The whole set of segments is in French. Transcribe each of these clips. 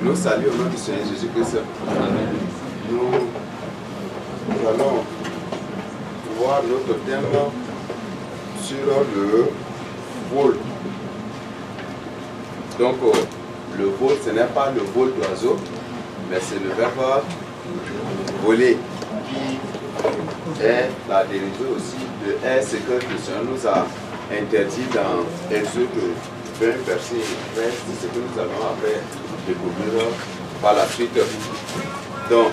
Nous saluons au nom du Seigneur Jésus-Christ. Nous allons voir notre thème sur le vol. Donc, le vol, ce n'est pas le vol d'oiseau, mais c'est le verbe voler qui est la dérivée aussi de ce que le Seigneur nous a interdit dans Exode 20, verset 13, c'est ce que nous allons après découvrir par la suite. Donc,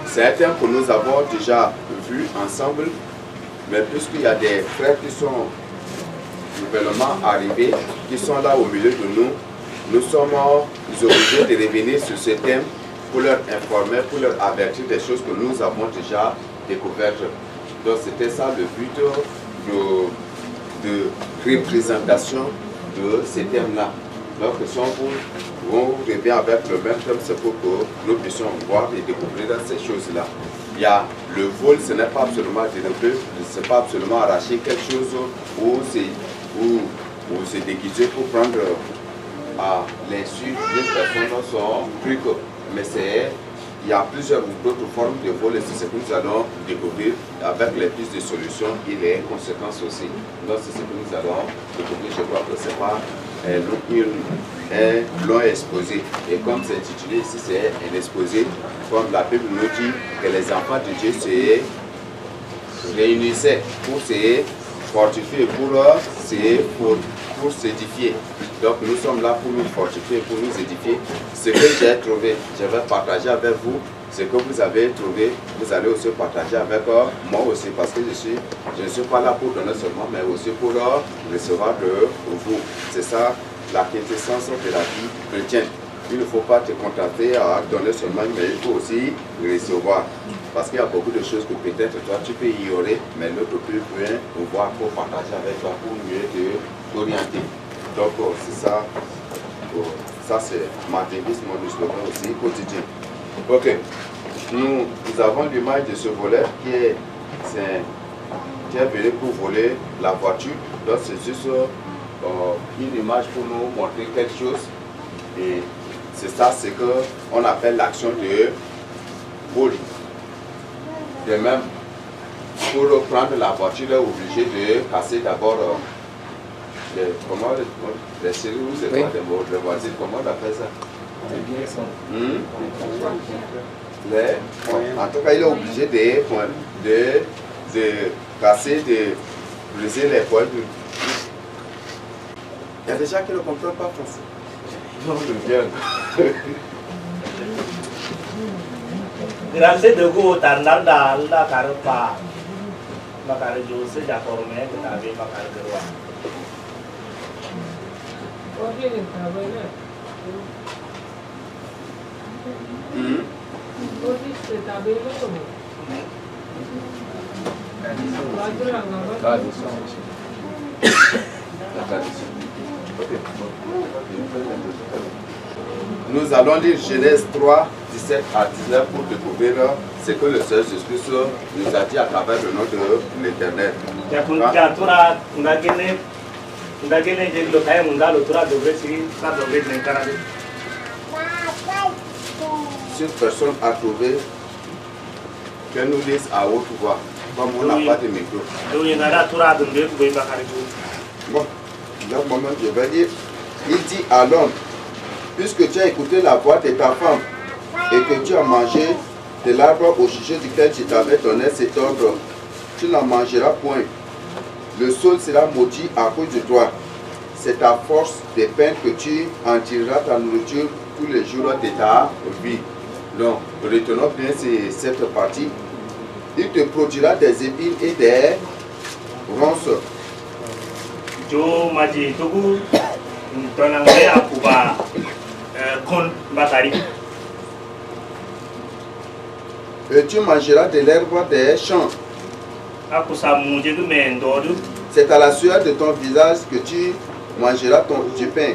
c'est un thème que nous avons déjà vu ensemble, mais puisqu'il y a des frères qui sont nouvellement arrivés, qui sont là au milieu de nous, nous sommes obligés de revenir sur ce thème pour leur informer, pour leur avertir des choses que nous avons déjà découvertes. Donc c'était ça le but de représentation de ces thèmes-là. Donc si on revient avec le même thème, c'est pour que nous puissions voir et découvrir ces choses-là. Il y a le vol, ce n'est pas absolument délibéré, ce n'est pas absolument arracher quelque chose ou se déguiser pour prendre à l'insu d'une personne son truc. Mais il y a plusieurs d'autres formes de vol et c'est ce que nous allons découvrir avec les pistes de solutions et les conséquences aussi. Donc c'est ce que nous allons découvrir. Je crois que ce n'est pas un long exposé. Et comme c'est intitulé ici, c'est un exposé, comme la Bible nous dit que les enfants de Dieu se réunissaient pour se fortifier, pour s'édifier. Donc nous sommes là pour nous fortifier, pour nous édifier. Ce que j'ai trouvé, je vais partager avec vous. Ce que vous avez trouvé, vous allez aussi partager avec moi aussi, parce que je ne suis pas là pour donner seulement, mais aussi pour recevoir de vous. C'est ça la quintessence de la vie chrétienne. Il ne faut pas te contenter à donner seulement, mais il faut aussi recevoir. Parce qu'il y a beaucoup de choses que peut-être toi tu peux ignorer, mais l'autre peut bien pouvoir pour partager avec toi, pour mieux t'orienter. Donc c'est ça, ça c'est ma devise, mon slogan aussi quotidien. Ok, nous avons l'image de ce voleur qui est venu pour voler la voiture. Donc c'est juste une image pour nous montrer quelque chose. Et c'est ça, c'est qu'on appelle l'action de vol. De même, pour prendre la voiture, il est obligé de casser d'abord les serrures, c'est quoi les voisines, comment on appelle ça? En tout cas, il est obligé de casser, de briser les poils. Il y a des gens qui ne comprennent pas français. Non, je viens. Grâce de go tananda la carpa la carjo se ja korme que tabe ma carwa Nous allons lire Genèse 3, 17 à 19 pour découvrir ce que le Seigneur Jésus-Christ nous a dit à travers le nom de l'Éternel. Si une personne a trouvé, qu'elle nous lise à haute voix, comme on n'a pas de micro. Bon, donc moment je vais dire, il dit à l'homme, puisque tu as écouté la voix de ta femme et que tu as mangé de l'arbre au sujet duquel je t'avais donné cet ordre, tu n'en mangeras point. Le sol sera maudit à cause de toi. C'est à force de pain que tu en tireras ta nourriture tous les jours de ta vie. Donc, retenons bien cette partie. Il te produira des épines et des ronces. Jo maji togu tonangé akuba kon bakari. Et tu mangeras de l'herbe des champs. C'est à la sueur de ton visage que tu mangeras du pain.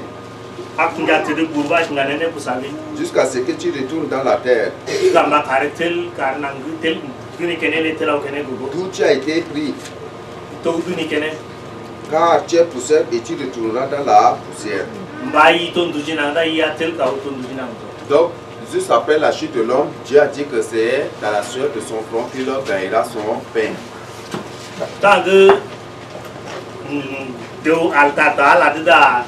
Jusqu'à ce que tu retournes dans la terre. D'où tu as été pris. Car tu es poussière et tu retourneras dans la poussière. Donc, juste après la chute de l'homme, Dieu a dit que c'est dans la sueur de son front qu'il gagnera son pain. Tant que Deu altata la da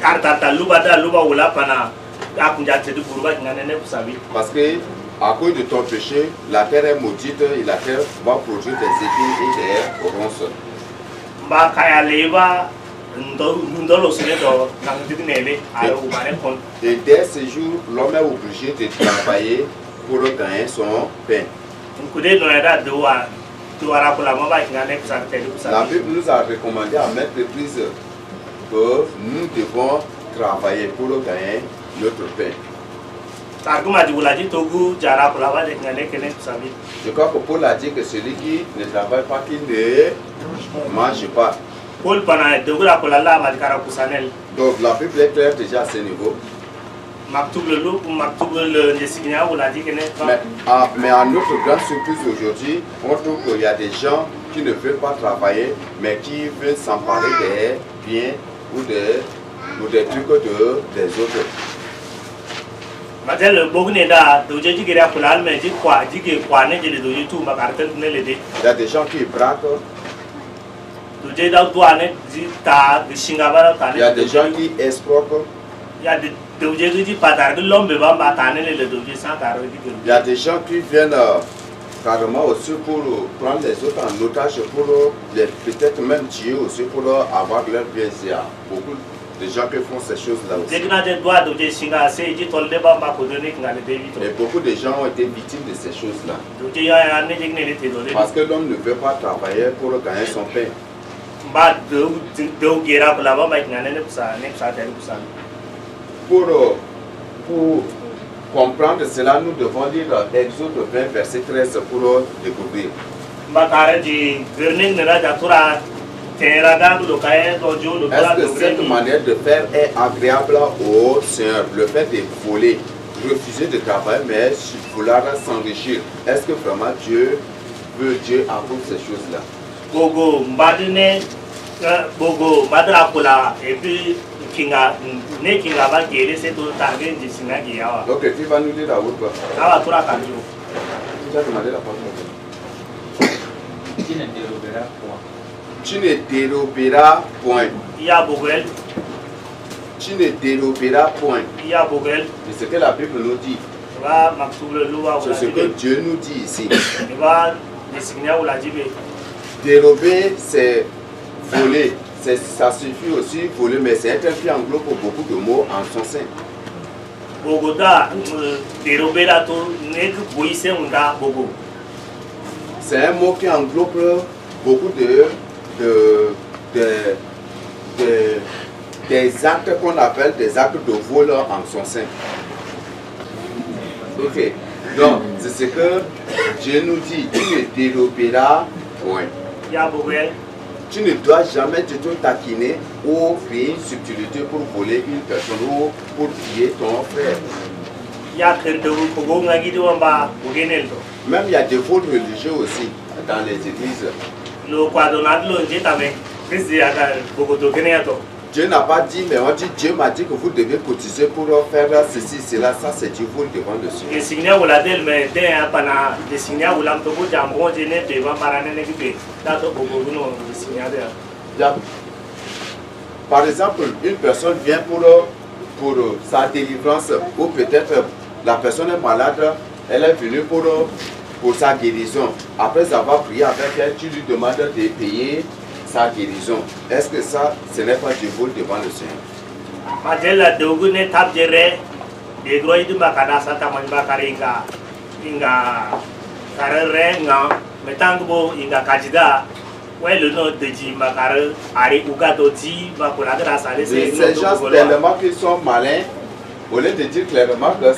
altata luba wula pana akunja tedu buruba ngane kusabi. Parce que à cause de ton péché, la terre est maudite et la terre va produire des épines et des ronces. Ba kaya leva ndolo sinedo nangidinele ayo ubane kon. Et dès ce jour, l'homme est obligé de travailler pour gagner son pain. Nkude no era doa. La Bible nous a recommandé à mettre prise que nous devons travailler pour gagner notre pain. Je crois que Paul a dit que celui qui ne travaille pas, qui ne mange pas. Donc la Bible est claire déjà à ce niveau. Mais à notre grande surprise aujourd'hui, on trouve qu'il y a des gens qui ne veulent pas travailler, mais qui veulent s'emparer des biens ou des trucs des autres. Il y a des gens qui braquent. Il y a des gens qui escroquent. Il y a des gens qui viennent carrément aussi pour prendre les autres en otage, pour peut-être même tuer aussi pour avoir leur bien. Il y a beaucoup de gens qui font ces choses-là aussi. Et beaucoup de gens ont été victimes de ces choses-là. Parce que l'homme ne veut pas travailler pour gagner son pain. Pour comprendre cela, nous devons lire Exode 20, verset 13 pour découvrir. Est-ce que cette manière de faire est agréable au Seigneur? Le fait de voler, refuser de travailler, mais vouloir s'enrichir. Est-ce que vraiment Dieu approuve ces choses-là? Et puis, ok, tu vas nous dire la route. Tu as demandé la parole. Tu ne déroberas point. Tu ne déroberas point. C'est ce que la Bible nous dit. C'est ce que Dieu nous dit ici. Dérober, c'est voler. Ça suffit aussi voler, mais c'est un terme qui englobe beaucoup de mots en son sein. C'est un mot qui englobe beaucoup des actes qu'on appelle des actes de vol en son sein. Ok, donc c'est ce que Dieu nous dit, tu ne déroberas point. Tu ne dois jamais te taquiner ou faire une subtilité pour voler une personne ou pour piller ton frère. Même il y a des vols religieux aussi dans les églises. Dieu n'a pas dit, mais on dit Dieu m'a dit que vous devez cotiser pour faire ceci, cela, ça c'est du vol devant le Seigneur. Par exemple, une personne vient pour sa délivrance, ou peut-être la personne est malade, elle est venue pour sa guérison. Après avoir prié avec elle, tu lui demandes de payer sa guérison. Est-ce que ça, ce n'est pas du vol devant le Seigneur? Ces gens tellement qu'ils sont malins, au lieu de dire clairement que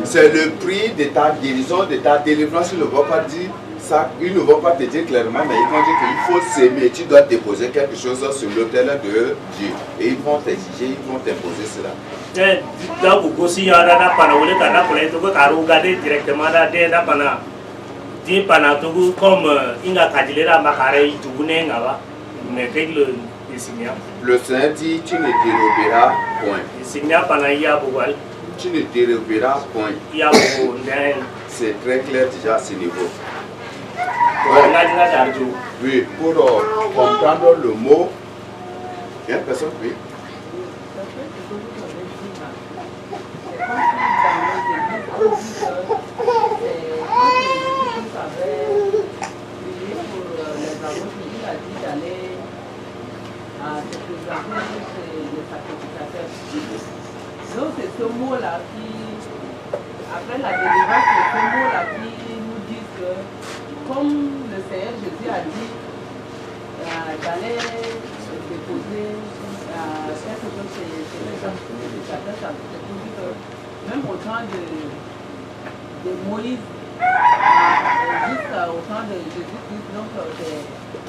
c'est le prix de ta guérison, de ta délivrance. Ils ne vont pas dire ça, ils ne vont pas te dire clairement, mais ils vont dire qu'il faut s'aimer. Tu dois déposer quelque chose sur l'autel de Dieu. Et ils vont t'exiger, ils vont t'imposer cela. Dis panatogu comme inga kadilera makare tugune ngaba mais que le signa. Le Seigneur dit tu ne déroberas point. Signa panaya bogal. Tu ne déroberas point. Ya bo ndel. C'est très clair déjà à ce niveau. Oui, pour comprendre le mot, il y a une personne, oui. Donc c'est ce mot-là qui, après la délivrance, c'est ce mot-là qui nous dit que, comme le Seigneur Jésus a dit, d'aller déposer quelque chose chez les sacrificateurs, ça veut dire que même au temps de Moïse, jusqu'au temps de Jésus-Christ, donc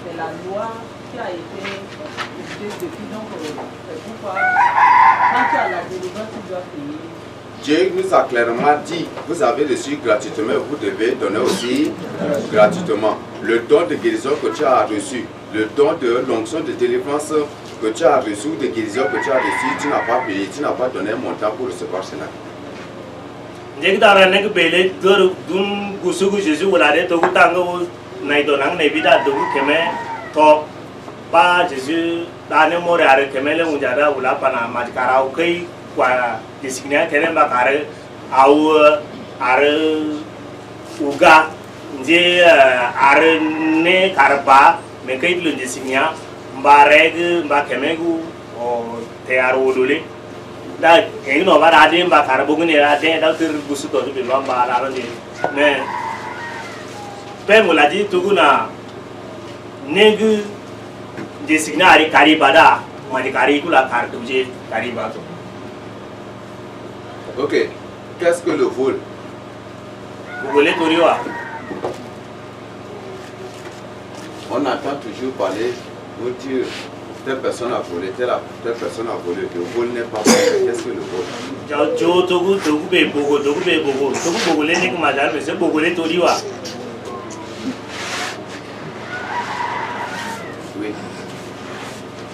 c'est la loi qui a été utilisée depuis, donc c'est pourquoi quand tu as la délivrance, tu dois payer. Dieu nous a clairement dit, vous avez reçu gratuitement, vous devez donner aussi gratuitement. Le don de guérison que tu as reçu, le don de l'onction de délivrance que tu as reçu, de guérison que tu as reçu, tu n'as pas payé, tu n'as pas donné un montant pour recevoir cela. Dès que tu as un belé, dum gusugu Jésus ou la dette, tu as naïdonang nebida de keme to pas Jésus dans le mot à kemele mujada ou la pana madkara ou kay quoi désigné kene bakare au are uga nje are ne karba mais kay le désigné mbareg mbakemegu o te arolole da kay no ba ade mbakara bugune ade da tur gusu to be lamba la ronde mais Père me l'a dit, Tuguna, Negu désigné à Karibada, moi de Karibula Kardouje, Karibato. Ok, qu'est-ce que le vol? Vous voulez Torioa? On entend toujours parler, vous dire, telle personne a volé, telle personne a volé. Le vol n'est pas volé. Qu'est-ce que le vol? Jo Togu, Togu Bogo, Togu Bogo, Togu Bogo, les madame, mais c'est Bogo les Torioa.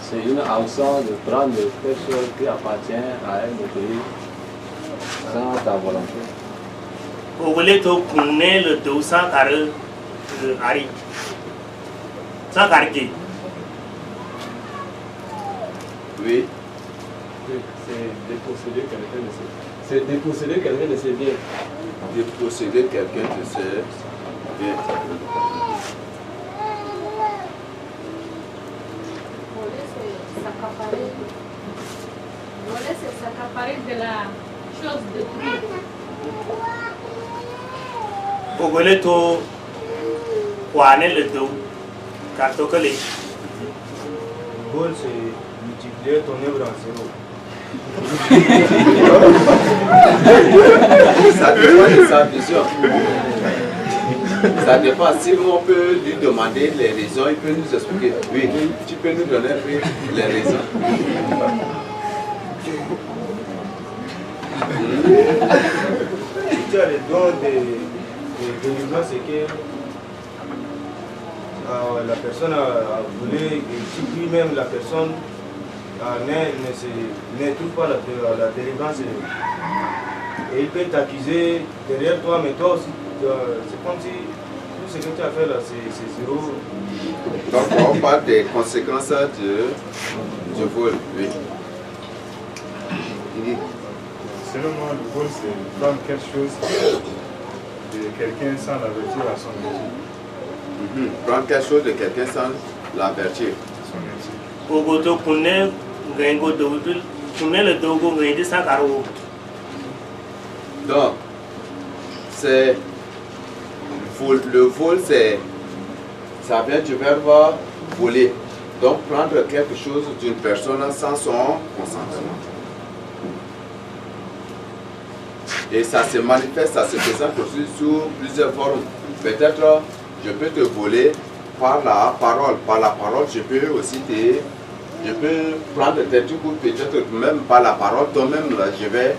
C'est une action de prendre quelque chose qui appartient à un autrui sans ta volonté. Vous voulez to connaît le dos sans carré, Harry. Sans carré. Oui. C'est déposséder quelqu'un de ses. C'est déposséder quelqu'un de ses biens. Déposséder quelqu'un de ses biens. Voler, c'est s'accaparer de la chose détruite. Vous voulez to Kwane le dos, Kartokole. Vol, c'est multiplier ton œuvre en zéro. Ça dépend de sa vision. Ça dépend. Si on peut lui demander les raisons, il peut nous expliquer. Oui, tu peux nous donner les raisons. Tu as le don de délivrance, c'est que la personne a voulu, et si lui-même la personne ne trouve pas la délivrance, et il peut t'accuser derrière toi, mais toi aussi, c'est comme si tout ce que tu as fait là, c'est zéro. Donc on parle des conséquences du vol. Oui. Selon moi, le vol, c'est prendre quelque chose de quelqu'un sans l'avertir à son métier. Prendre quelque chose de quelqu'un sans l'avertir. Ogoto Kune, Gengo Doudul, Kune le Dogo, Gedi Sakaro. Donc, c'est le vol, ça vient du verbe voler. Donc, prendre quelque chose d'une personne sans son consentement. Et ça se manifeste, ça se présente aussi sous plusieurs formes. Peut-être, je peux te voler par la parole. Par la parole, je peux aussi je peux prendre tes trucs ou peut-être même par la parole, toi-même, je vais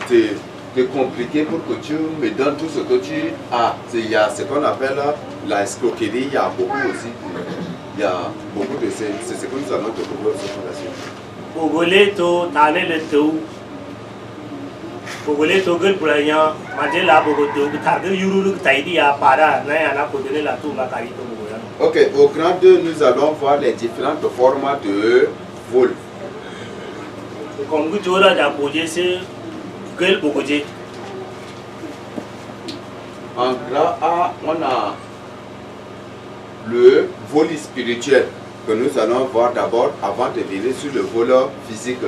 te te compliquer pour que tu me donnes tout ce que tu as. Il y a ce qu'on appelle la escroquerie, il y a beaucoup aussi. Il y a beaucoup de c'est ce que nous allons te proposer sur la suite. Bogoleto, Tanele Tou, Bogoleto, Gulbraya, Magella Bogoto, Targu Yuru, Taidia, Para, Nayana, Podela, Tumakarito. Ok, au grand 2, nous allons voir les différents formats de vol. Comme vous dites, c'est Gueule Bogoje. En grand A, on a le vol spirituel que nous allons voir d'abord avant de venir sur le vol physique.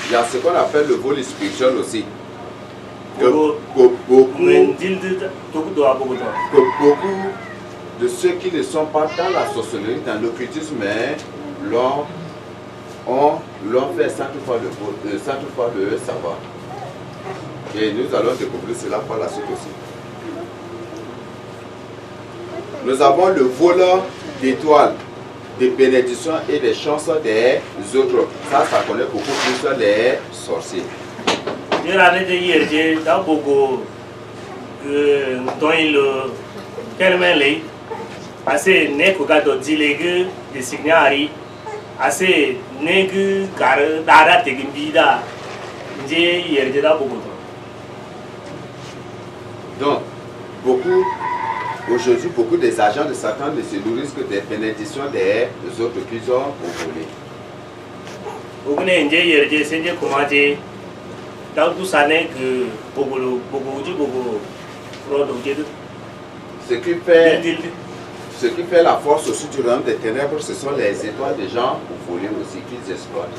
Il y a ce qu'on appelle le vol spirituel aussi. Que beaucoup de ceux qui ne sont pas dans la sorcellerie, dans l'occultisme, mais l'ont fait sans toutefois le savoir. Et nous allons découvrir cela par la suite aussi. Nous avons le vol d'étoiles, des bénédictions et des chances des autres. Ça connaît beaucoup plus les sorciers. Donc, aujourd'hui, beaucoup des agents de Satan ne se nourrissent que des bénédictions des autres qu'ils ont volées. Ce qui fait la force aussi du royaume des ténèbres, ce sont les étoiles des gens volés aussi qu'ils exploitent.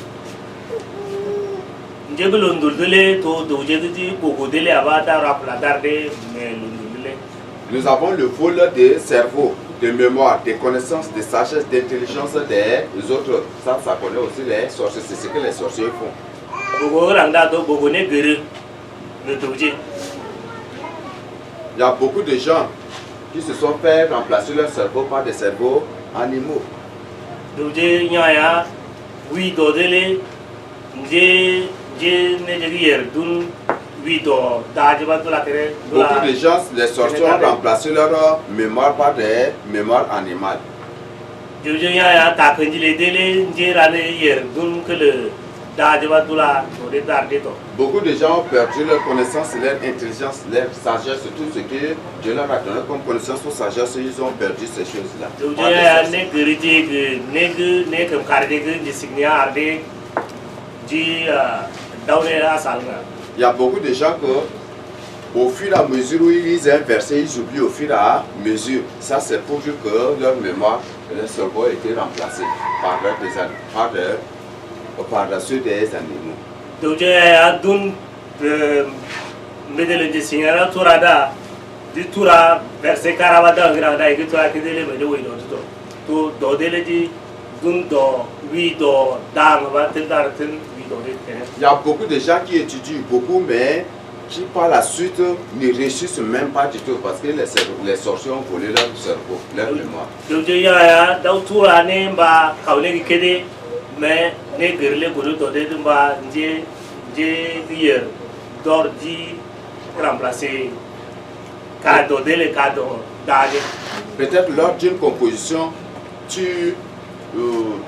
Nous avons le vol des cerveaux, de mémoire, des connaissances, de sagesse, d'intelligence des autres. Ça connaît aussi les sorciers, c'est ce que les sorciers font. Il y a beaucoup de gens qui se sont fait remplacer leur cerveau par des cerveaux animaux. Beaucoup de gens, les sorciers ont remplacé leur mémoire par des mémoires animales. Beaucoup de gens ont perdu leur connaissance, leur intelligence, leur sagesse, tout ce que Dieu leur a donné comme connaissance ou sagesse, ils ont perdu ces choses-là. Il y a beaucoup de gens que, au fur et à mesure où ils lisent un verset, ils oublient au fur et à mesure. Ça, c'est pour dire que leur mémoire, leur cerveau a été remplacé par ceux des animaux. Il y a beaucoup de gens qui étudient beaucoup, mais qui par la suite ne réussissent même pas du tout parce que les sorciers ont volé leur cerveau, leur mémoire. Peut-être lors d'une composition, tu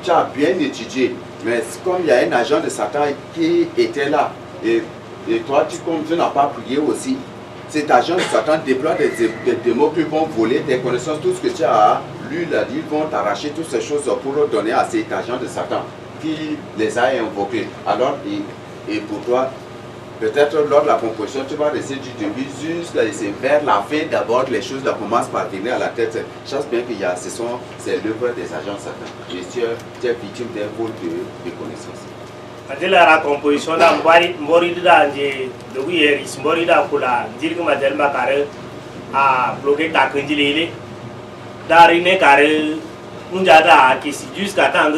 as bien étudié, mais comme il y a un agent de Satan qui était là, et toi, comme tu n'as pas prié aussi, cet agent de Satan déploie des mots qui vont voler tes connaissances, tout ce que tu as lu, ils vont t'arracher toutes ces choses pour donner à cet agent de Satan qui les a invoqués. Alors, et pour toi, peut-être lors de la composition, tu vas rester du début jusqu'à vers la fin. D'abord, les choses commencent par venir à la tête. Je pense bien que c'est l'œuvre des agents de Satan. Et tu es victime d'un vol de connaissances. La composition da mbori da nje de wier is mbori da kula dirga madel makare a bloquer ta kanjilele dari ne kare unja da ki si jusqu'à temps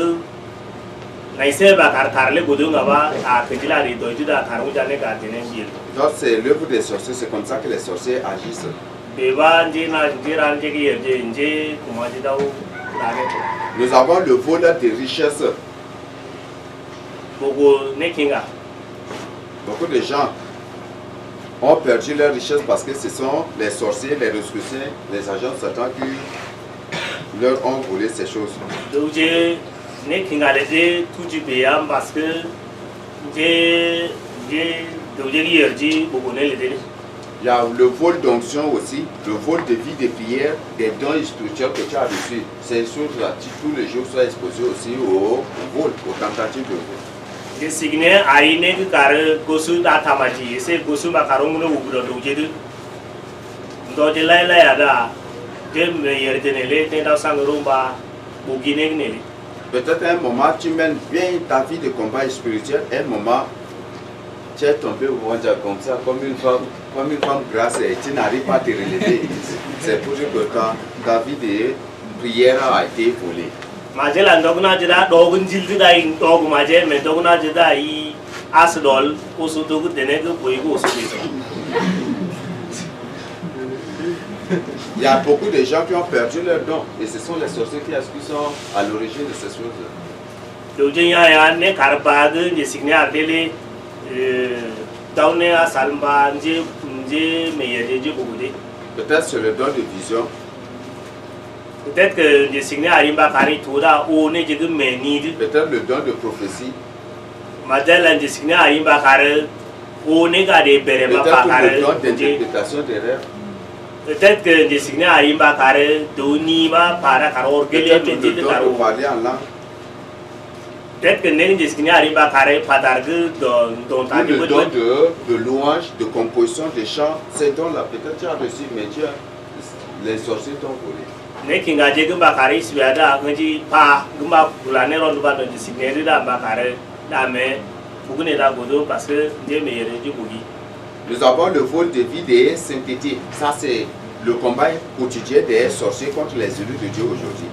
na ise ba kar tarle godunga ba a kanjila ri doju da kar unja ne ka tenen bir. Donc c'est l'œuvre des sorciers, c'est comme ça que les sorciers agissent. Beba nje na jira nje ki yerje nje kuma ji dawo la ne. Nous avons le vol des richesses. Beaucoup de gens ont perdu leur richesse parce que ce sont les sorciers, les rescoussés, les agents de Satan qui leur ont volé ces choses. Donc j'ai n'ai tout du pays parce que j'ai beaucoup de Il y a le vol d'onction aussi, le vol de vie de prière, des dons spirituels que tu as reçus. Ces choses-là, tous les jours, soient exposés aussi au vol, aux tentatives de vol. Je signe à une car gosu d'Atamati, c'est gosu macaron ou brodoujedu. Dans de la yada, je me yerdenele, dans Sangrumba, ou Guinée. Peut-être un moment, tu mènes bien ta vie de combat spirituel, un moment, tu es tombé au ventre comme ça, comme une femme grasse et tu n'arrives pas à te relever. C'est pour dire que ta vie de prière a été volée. Majela dogna jeda dogun jildi da in dog maje me dogna jeda I asdol osu dogu dene go boigo osu beso. Il y a beaucoup de gens qui ont perdu leurs dons et ce sont les sorciers qui sont à l'origine de ces choses. Dojenya ya ne karbag je signe ardele daune a salma nje me yeje bogude. Peut-être c'est le don de vision. Peut-être que je signe arimba kari toda o ne je meni. Peut-être le don de prophétie. Madela je signe arimba kare o ne ga de berema Peut-être le don kare. d'interprétation des rêves. Peut-être que je signe arimba kare doni ma para karo gele Peut-être le de don karo. de parler en langue. Peut-être que nous discutons arriba carré padargue dans ta Le don de louange, de composition, de chant, ces dons-là, peut-être tu as reçu, mais les sorciers t'ont volé. ne kinga je gumba carré si ada ngaji pa gumba bulane ron ba do discutner da ba carré da me bugune da godo parce que je me yere du bugi. Nous avons le vol de vie des saintetés. Ça, c'est le combat quotidien des sorciers contre les élus de Dieu aujourd'hui.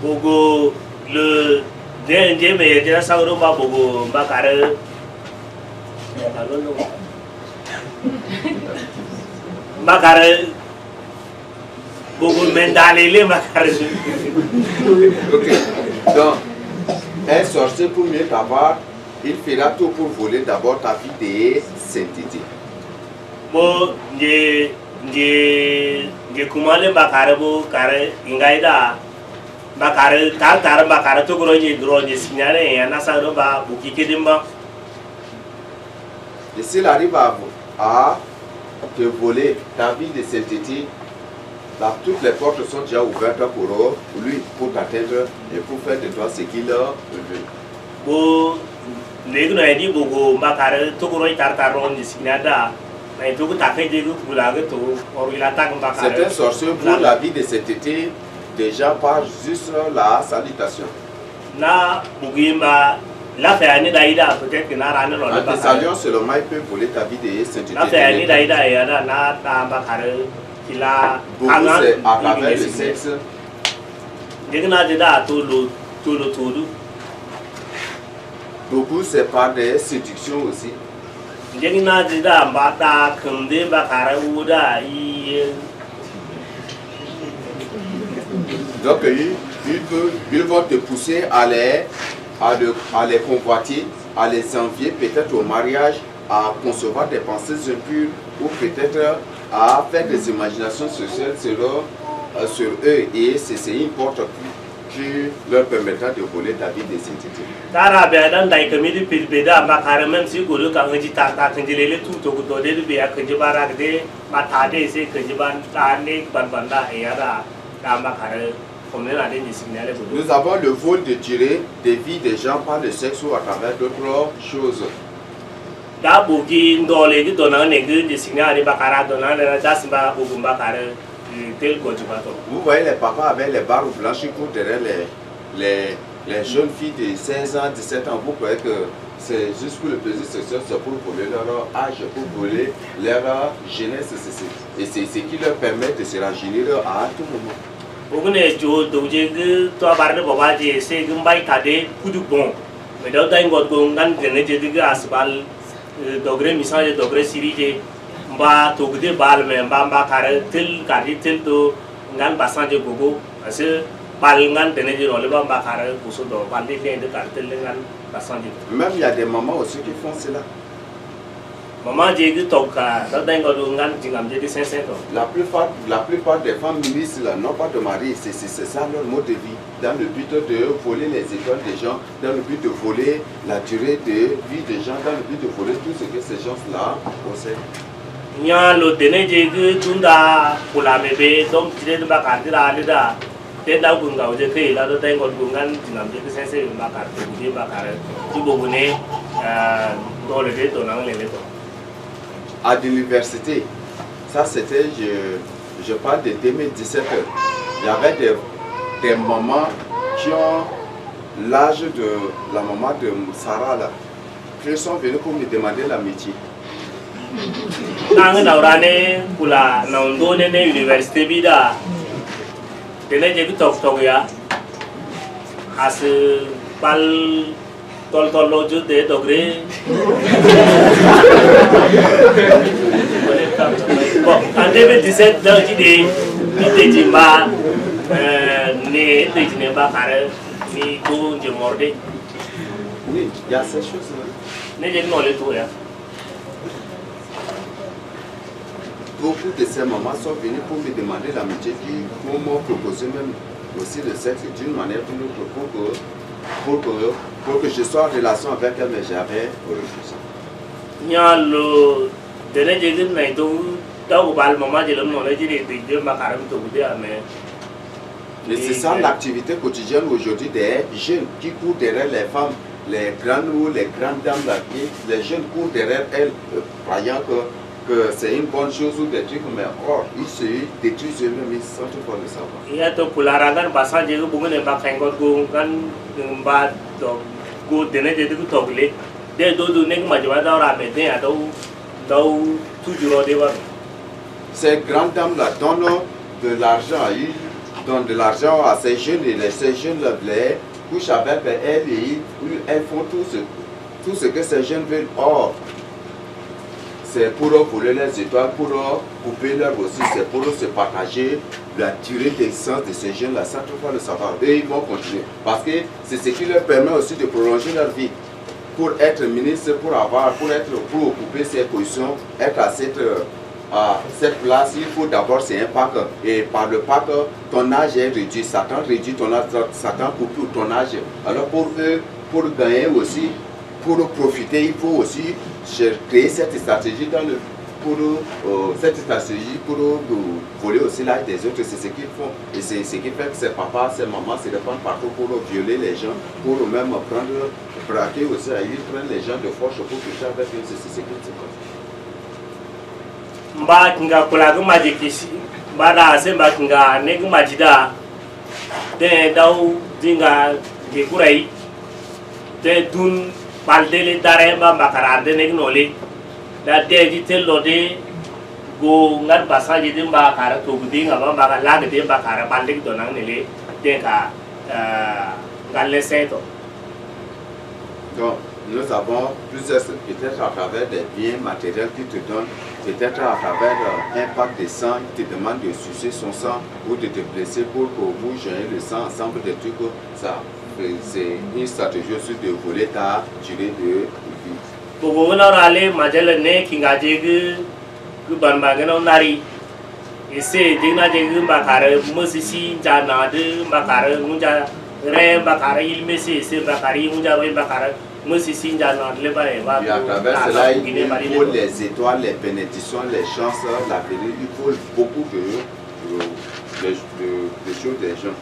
Bogo le je me yere sa ro ba bogo ba carré. Ba carré beaucoup mendalele macaré. Ok. Donc, un sorcier pour mieux t'avoir, il fera tout pour voler d'abord ta vie de sainteté. Bon, je kumale macaré bo carré ingaida macaré tar macaré to groje signalé et anasa ba buki kedimba. Et s'il arrive à te voler ta vie de sainteté, là, toutes les portes sont déjà ouvertes pour lui, pour t'atteindre et pour faire de toi ce qu'il veut. Bon, les gens disent beaucoup macaré to groje tartaron de signada. Mais tout à fait des groupes là que tout or il attaque macaré. C'est un sorcier pour la vie de sainteté, déjà par juste la salutation. Na bugimba la fait daïda peut-être que na rane En te saluant seulement, il peut voler ta vie de sainteté. la fait daïda et na macaré qu'il a beaucoup c'est à travers le sexe. Degna de da tout le Beaucoup c'est par des séductions aussi. Degna de da mbata kunde macaré uda Donc ils vont te pousser à les convoiter, à les envier peut-être au mariage, à concevoir des pensées impures ou peut-être à faire des imaginations sociales sur eux et c'est une porte qui leur permettra de voler ta vie de sainteté. Tara bedan dai kami di pilbeda macaré même si guru ka ngi tarta kanjilele tout to go de be ya kanjibara de matade se kanjiban tane banbanda ayara da macaré. Nous avons le vol de tirer des vies des gens par le sexe ou à travers d'autres choses. Vous voyez les papas avec les barres blanches qui courent derrière les jeunes filles de 16 ans, 17 ans. Vous croyez que c'est juste pour le plaisir sexuel, c'est pour voler leur âge, pour voler leur jeunesse. Et c'est ce qui leur permet de se rajeunir à tout moment. Ogune jo doje gu to barne baba je se gumbai tade kudu bon me do dai ngot go ngan gene je gu asbal dogre misal dogre siri je mba to gude bal me mba kare til kadi til to ngan basan je gogo ase bal ngan tene je role mba kare kuso do bal de kar til ngan basan je. Même il y a des mamans aussi qui font cela. Maman j'ai dit toka, ça d'un gars d'ungan jingam j'ai dit 500 ans. La plupart des femmes ministres là n'ont pas de mari, c'est ça leur mode de vie. Dans le but de voler les étoiles des gens, dans le but de voler la durée de vie des gens, dans le but de voler tout ce que ces gens-là possèdent. Nya lo tene j'ai dit tunda pour la bébé, donc tu es de ma carte là, là. T'es là pour nga oje fait là, d'un gars d'ungan jingam j'ai dit 500 ma carte, j'ai ma carte. Tu peux venir dans le détour dans les détours. À l'université, ça c'était, je parle de 2017, il y avait des mamans qui ont l'âge de la maman de Sarah là, qui sont venues pour me demander l'amitié. Dans l'année pour la l'université bida, tenez j'ai vu toc ya, à ce pal tol l'autre de degré. Bon, en 2017, dans l'idée, il était pas né, il n'est pas carré, ni tout de mordé. Oui, il y a ces choses-là. N'est-ce pas le tout, Beaucoup de ces mamans sont venues pour me demander l'amitié qui m'ont proposé même aussi le sexe d'une manière ou d'une autre pour que je sois en relation avec elle, mais j'avais refusé. Il y a le dernier jour, mais tout bal maman j'ai le nom là, j'ai dit ma carême tout dire mais c'est ça l'activité quotidienne aujourd'hui des jeunes qui courent derrière les femmes, les grandes ou les grandes dames là, les jeunes courent derrière elles, croyant que c'est une bonne chose ou des trucs, mais or ils se détruisent eux-mêmes sans toutefois le savoir. Il y a tout pour la ragan, parce que j'ai beaucoup de bakangot go kan go dernier jour tout toglé. Dès d'autres nègres majoritaires dans la maison, à tout toujours des voir. Ces grandes dames-là donnent de l'argent, ils donnent de l'argent à ces jeunes et ces jeunes-là couchent avec elles et elles font tout ce que ces jeunes veulent. Or, c'est pour eux voler les étoiles, pour eux couper leur aussi, c'est pour eux se partager la durée d'existence de ces jeunes-là sans toutefois le savoir. Et ils vont continuer parce que c'est ce qui leur permet aussi de prolonger leur vie. Pour être ministre, pour occuper ces positions, être à cette place, il faut d'abord c'est un pack. Et par le pack, ton âge est réduit. Satan réduit ton âge, Satan coupe ton âge. Alors pour gagner aussi, pour profiter, il faut aussi créer cette stratégie pour voler aussi l'âge des autres. C'est ce qu'ils font. Et c'est ce qui fait que ces papas, ces mamans se répandent partout pour violer les gens, pour même braquer aussi. Ils prennent les gens de force pour toucher avec eux. C'est ce qu'ils font. Mba kinga kula ga maji kisi mba da se mba kinga ne ga maji da de dau dinga ke kurai de dun balde le dare mba makarande ne gnole da de di tello de go ngar basa je de mba kara to gudinga mba ka la de mba kara balde do nang ne le de ka galle seto. Donc nous avons plusieurs, peut-être à travers des biens matériels qui te donnent, peut-être à travers un pack de sang qui te demande de sucer son sang ou de te blesser pour que vous joignez le sang ensemble des trucs. Ça, c'est une stratégie aussi de voler ta durée de vie. Pour vous aller, majel ne kingaje gu banbagano nari. Et c'est digna de mbakare musisi jana de mbakare munja re mbakare il messi c'est mbakare munja re mbakare. Et à travers cela, il faut les étoiles, les bénédictions, les chances, la vérité, il faut beaucoup de choses des gens.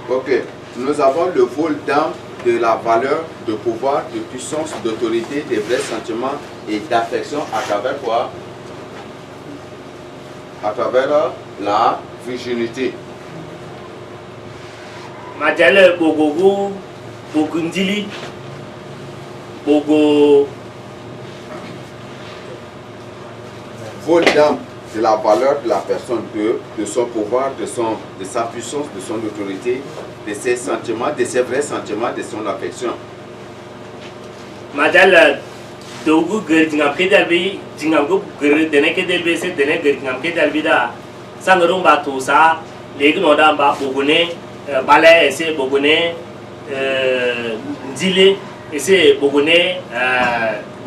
Ok, nous avons le vol d'âme, de la valeur, de pouvoir, de puissance, d'autorité, des vrais sentiments et d'affection à travers quoi? À travers la virginité. Majale bogogo bogundili bogo vol d'âme de la valeur de la personne, de son pouvoir, de sa puissance, de son autorité, de ses sentiments, de ses vrais sentiments, de son affection. Majale dogu gerjingam kedalbi jingam go ger dene kedelbe se dene gerjingam kedalbi da sangarum ba to sa legi no da ba bogone balai ese bogone Dile et c'est Bogone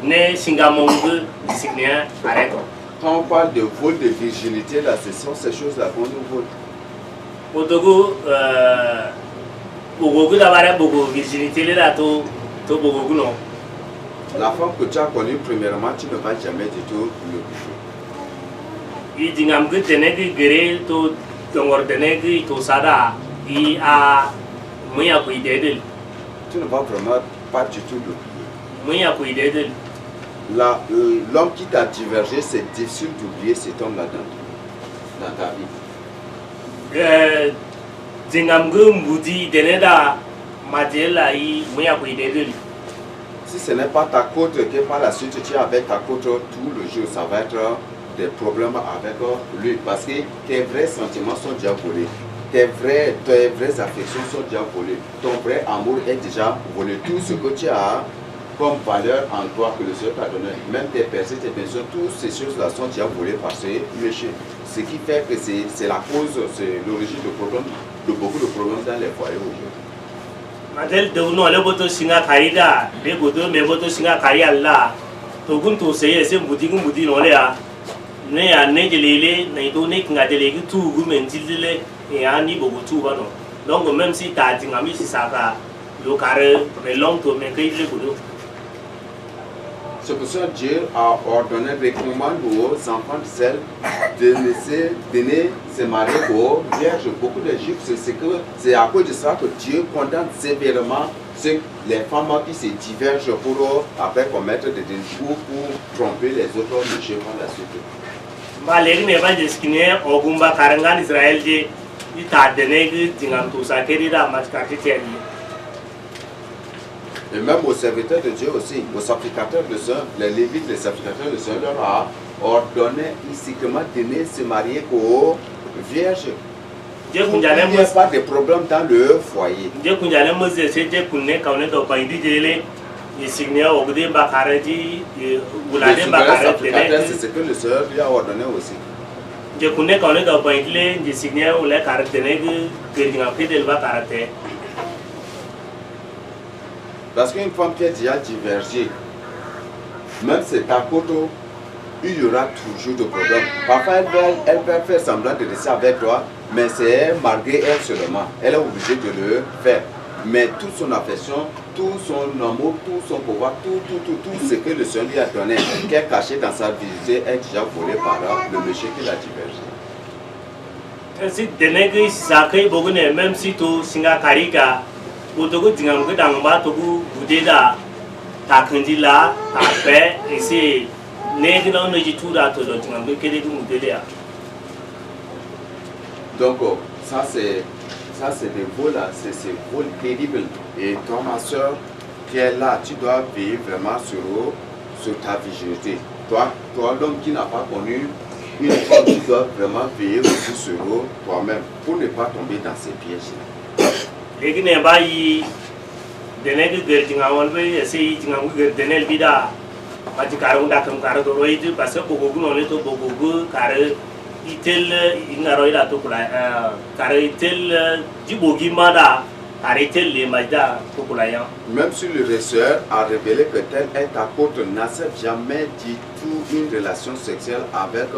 ne Singamongue Signia arrête. Quand on parle de vol de virginité, là, ce sont ces choses-là qu'on nous vole. Au Togo, Bogogu d'abord Bogo virginité là, to Bogogu non. La femme que tu as connue premièrement, tu ne vas jamais du tout le bouger. Il dit que tenez que to tenez to sada il a moyen pour aider. Tu ne vas vraiment pas du tout le bouger. Moyen pour aider. L'homme qui t'a divergé, c'est difficile d'oublier cet homme-là dans ta vie. Dingamgu Moudi Deneda Madiela i moyen pour aider. Si ce n'est pas ta côte que par la suite tu es avec ta côte tout le jour, ça va être des problèmes avec lui. Parce que tes vrais sentiments sont déjà volés. Tes vraies affections sont déjà volées. Ton vrai amour est déjà volé. Tout ce que tu as comme valeur en toi que le Seigneur t'a donné, même tes pensées, tes pensions, toutes ces choses-là sont déjà volées par ce péché. Ce qui fait que c'est la cause, c'est l'origine de beaucoup de problèmes dans les foyers aujourd'hui. Madel de uno le boto singa kaida le boto me boto singa kari alla to gunto seye se mbudi no le a ne ya ne gelele ne do ne kinga dele ki tu gu mentile e ani bogo tu ba no donc même si ta dinga mi si saka lo kare me long to me kai le bodo. C'est pour ça que Dieu a ordonné, recommande aux enfants d'Israël de donner se marier aux vierges. Beaucoup de Juifs, c'est à cause de ça que Dieu condamne sévèrement les femmes qui se divergent pour après commettre des délits pour tromper les autres péchés par la suite. Malgré ne va deskine ogumba karangan Israël je ita denegi tingam to sakeri da maskati teni. Et même aux serviteurs de Dieu aussi, aux sacrificateurs de Saint, les Lévites, les sacrificateurs de Saint, leur a ordonné strictement de ne se marier qu'aux vierges. Il n'y a pas de problème dans le foyer. Dieu kunjale Moses c'était kunne kaune do paidi jele isignia ogde bakaraji bulade bakaraji c'est ce que le Seigneur lui a ordonné aussi. Dieu kunne kaune do paidi isignia ule karatene que dinga pidel bakarate. Parce qu'une femme qui est déjà divergée, même si c'est ta photo, il y aura toujours des problèmes. Parfois, elle va faire semblant de rester avec toi, mais c'est malgré elle seulement. Elle est obligée de le faire. Mais toute son affection, tout son amour, tout son pouvoir, tout ce que le Seigneur lui a donné, qui est caché dans sa vie, est déjà volé par le péché qui l'a divergé. Même si tu singa karika, Otogo dingam ke dangba togu budeda ta kandila ta pe ese ne gina no jitura to do dingam ke kede mudele. Donc ça c'est des vols là, c'est vols terribles. Et toi ma soeur qui est là, tu dois veiller vraiment sur ta virginité. Toi l'homme qui n'a pas connu une femme, tu dois vraiment veiller aussi sur toi-même pour ne pas tomber dans ces pièges. Legi ne bayi denegi gertinga wonbe ese tinga ngu denel bida mati karu da kam karu do roidi parce que bogogu no le to bogogu kare itel ingaro ida to kula kare itel jibogi mada kare itel le majda to kula ya. Même si le ressort a révélé que tel est ta côte, n'accepte jamais du tout une relation sexuelle avec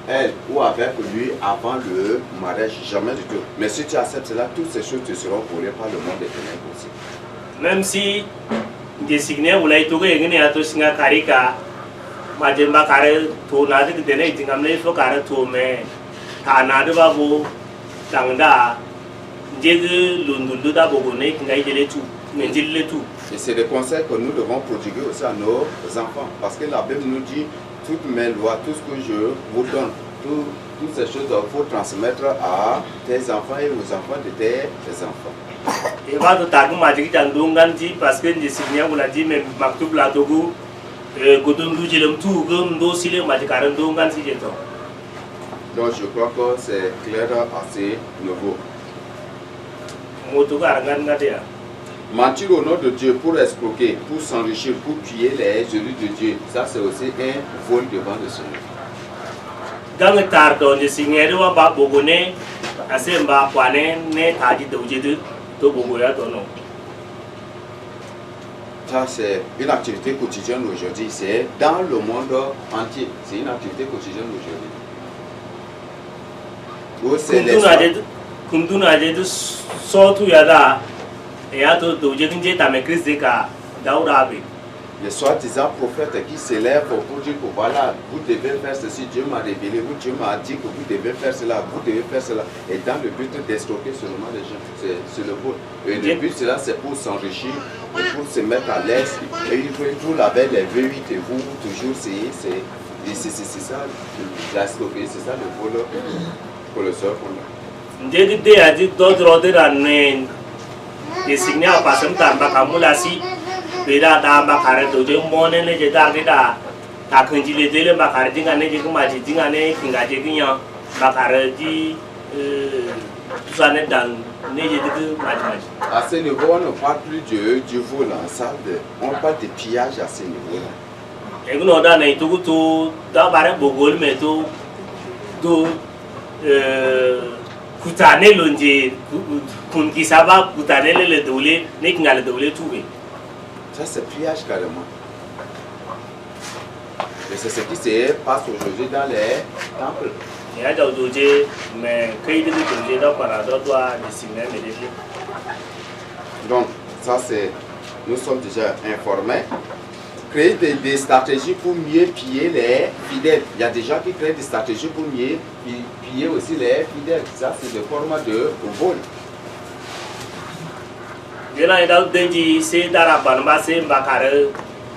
elle ou avec lui avant le mariage, jamais du tout. Mais si tu acceptes cela, toutes ces choses te seront volées par le monde des ténèbres aussi. Même si des signaux ou l'aïtogo et à tout singa karika, Majemba kare to na de dene tingam le fo kare to me ta na de babo tangda djege lundu da bogo ne kinga jele tout mais jele tout. Et c'est des conseils que nous devons prodiguer aussi à nos enfants. Parce que la Bible nous dit, toutes mes lois, tout ce que je vous donne, toutes ces choses, il faut transmettre à tes enfants et aux enfants de tes enfants. Et va de tagu majiki tandonganti parce que je signe vous l'a dit mais maktoub la togo godondu jelem tout gom do sile majikaran donganti jeto. Donc je crois que c'est clair assez nouveau. Moto garangan ngadia. Mentir au nom de Dieu pour escroquer, pour s'enrichir, pour piller les œuvres de Dieu, ça c'est aussi un vol devant le Seigneur. Dans le tardon de signer wa ba bogone asemba kwane ne taji de ujedu to bogoya to no. Ça, c'est une activité quotidienne aujourd'hui. C'est dans le monde entier. C'est une activité quotidienne aujourd'hui. Où c'est les les soi-disant prophètes qui s'élèvent pour dire que voilà, vous devez faire ceci, Dieu m'a révélé, Dieu m'a dit que vous devez faire cela, vous devez faire cela. Et dans le but d'escroquer seulement les gens, c'est le vol. Et le but, c'est pour s'enrichir, pour se mettre à l'aise. Et il faut laver les V8 et vous toujours c'est ça, l'escroquerie, c'est ça le vol pour le sort qu'on a. Beda da bakare doje mone ne je dar da ta kanji le dele bakare dinga ne je kuma je dinga ne kinga je ginya bakare ji dan ne je de match. À ce niveau, on ne parle plus du vol en salle, on parle de pillage à ce niveau-là. Et nous on a ne tout tout da bare bogol mais tout kutane lonje kun kisaba kutane le dole ne kinga le dole tout. Ça, c'est pillage carrément. Et c'est ce qui se passe aujourd'hui dans les temples. Donc, ça, c'est. Nous sommes déjà informés. Créer des stratégies pour mieux piller les fidèles. Il y a des gens qui créent des stratégies pour mieux piller aussi les fidèles. Ça, c'est des formes de vol. Je n'ai pas dit c'est dans la bonne base,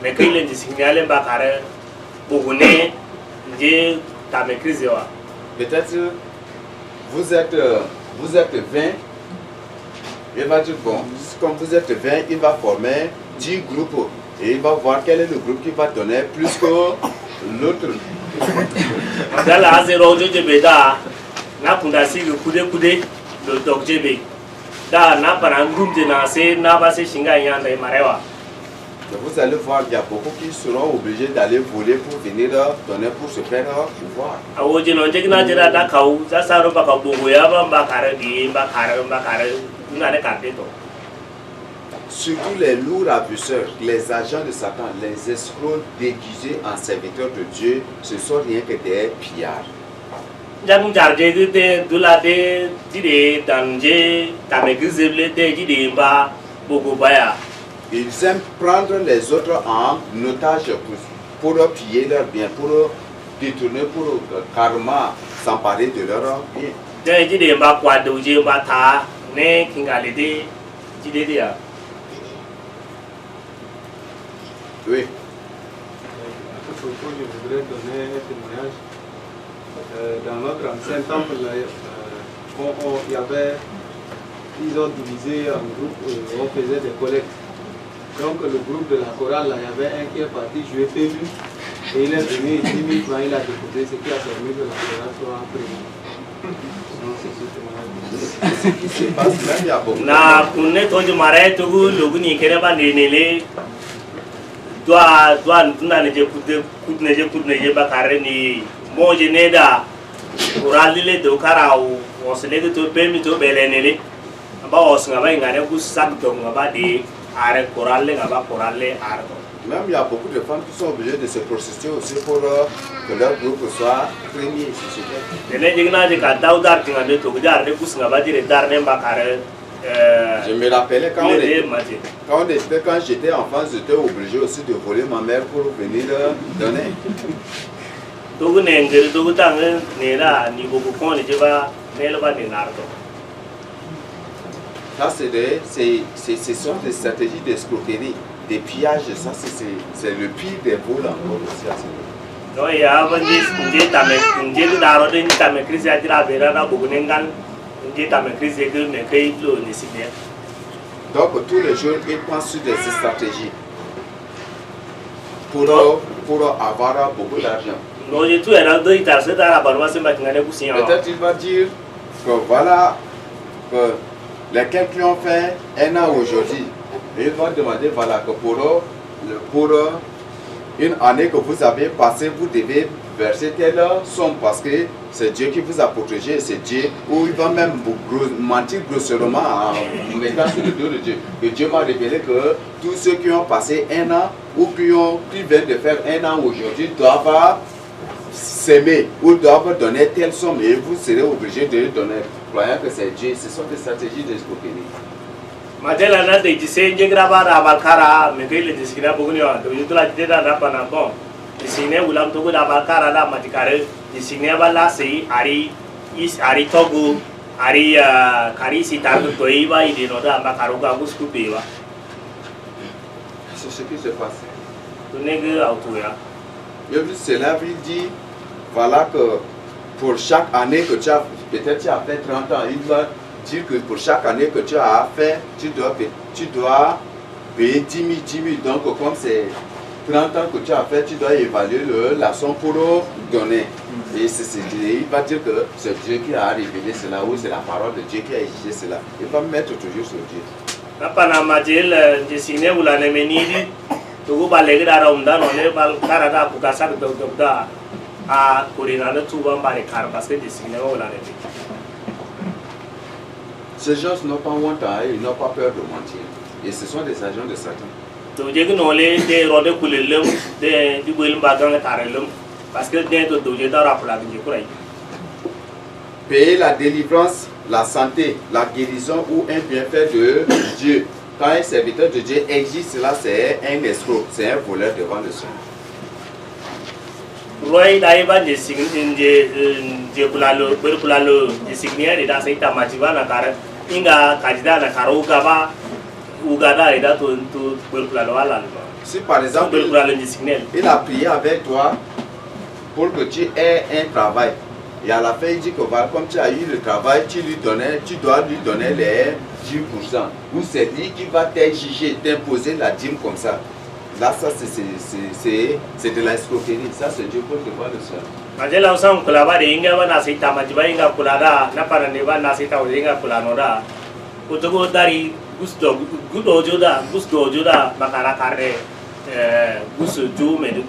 mais qu'il est signalé, peut-être vous êtes 20, il va dire bon, comme vous êtes 20, il va former 10 groupes et il va voir quel est le groupe qui va donner plus que l'autre. Dans la zéro de Beda, n'a pas le docteur. Vous allez voir, il y a beaucoup qui seront obligés d'aller voler pour venir donner pour se faire pouvoir. Surtout les lourds abuseurs, les agents de Satan, les escrocs déguisés en serviteurs de Dieu, ce sont rien que des pillards. Ils aiment prendre les autres en otage pour piller leurs biens, pour détourner, pour karma, s'emparer de leurs biens. Oui. Je voudrais donner un témoignage. Dans notre ancien temple, ils ont divisé en groupes, on faisait des collectes. Donc le groupe de la chorale, là, il y avait un qui est parti jouer PMU et il est venu 10 000 francs, il a déposé ce qui a permis que la chorale soit prise. Non, c'est ce qui se passe là, il y a beaucoup. Moi je n'ai pas oralile de carao, on se n'est que tout permis de belenele. About us, on va y aller pour sac de Mabadi, arrêt corale, ardo. Même il y a beaucoup de femmes qui sont obligées de se prostituer aussi pour que leur groupe soit premier. Je me rappelais quand j'étais enfant, j'étais obligé aussi de voler ma mère pour venir donner. Ça, ce sont des stratégies d'escroquerie, des pillages. Ça, c'est le pire des vols encore aussi à ce niveau. Donc tous les jours, ils pensent sur des stratégies pour avoir beaucoup d'argent. Peut-être il va dire que voilà, que lesquels qui ont fait un an aujourd'hui, il va demander voilà, que pour une année que vous avez passée, vous devez verser telle somme parce que c'est Dieu qui vous a protégé, c'est Dieu, ou il va même mentir grossièrement en mettant sur le dos de Dieu. Que Dieu m'a révélé que tous ceux qui ont passé un an ou qui viennent de faire un an aujourd'hui doivent s'aimer ou doivent donner telle somme et vous serez obligé de donner. Croyant que c'est Dieu, ce sont des stratégies d'escroquerie. Madela na de dise je graba da balkara me gele de sikina buguni wa do yutula de da na pana bon disine ulam to da balkara da matikare disine bala sei ari togo ari kari sitar to iba ide no da bakaro ga busku bewa. C'est ce qui se passe. To nege autoya. Je vu cela veut dire voilà que pour chaque année que tu as peut-être tu as fait 30 ans, il va dire que pour chaque année que tu as fait, tu dois payer 10 000. Donc, comme c'est 30 ans que tu as fait, tu dois évaluer la somme pour donner. Et il va dire que c'est Dieu qui a révélé cela ou c'est la parole de Dieu qui a exigé cela. Il va mettre toujours sur Dieu. Napana majel desine ula ne meniri to ba legra ra unda no le bal karada ku kasar do da a kurina da tuba mbare kar parce que desine ula ne. Ces gens n'ont pas honte, ils n'ont pas peur de mentir. Et ce sont des agents de Satan. Donc, je ne sais pas si vous avez parce que payer la délivrance, la santé, la guérison ou un bienfait de Dieu. Quand un serviteur de Dieu exige cela, c'est un escroc, c'est un voleur devant le Seigneur. Roy daiba de sign de kulalo berkulalo de signia de da saita majiba na kara inga kajida na karo gaba ugada ida to berkulalo ala. Si par exemple il a prié avec toi pour que tu aies un travail et à la fin il dit que voilà, comme tu as eu le travail, tu dois lui donner les 10%. Ou c'est lui qui va t'exiger, t'imposer la dîme comme ça. Là, ça, c'est de la escroquerie. Ça, c'est Dieu pour devoir le faire. Majela usang kulaba de inga wana sita majiba inga kulada na para neba na sita inga kulanora. Utugo dari gusto joda makara kare gusto jo medu.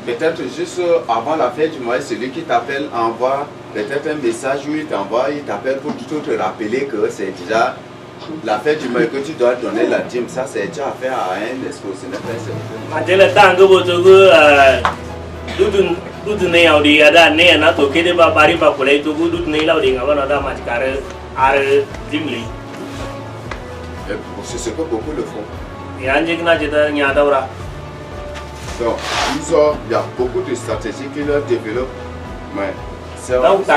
Peut-être juste avant la fin du mois, celui qui t'appelle envoie peut-être un message où il t'appelle pour te rappeler que c'est déjà la fête du mois que tu dois donner la dîme. Ça, c'est déjà affaire à un escroc. Ce n'est pas un serviteur. Majela tango botogo dudun ne yaudi ada ne na to kede ba bari ba kulai to dudun ne laudi ngaba na majikare ar dimli. C'est ce que beaucoup le font. Yanjigna jeda nyadaura. Donc, il y a beaucoup de stratégies qui leur développent. Mais c'est donc,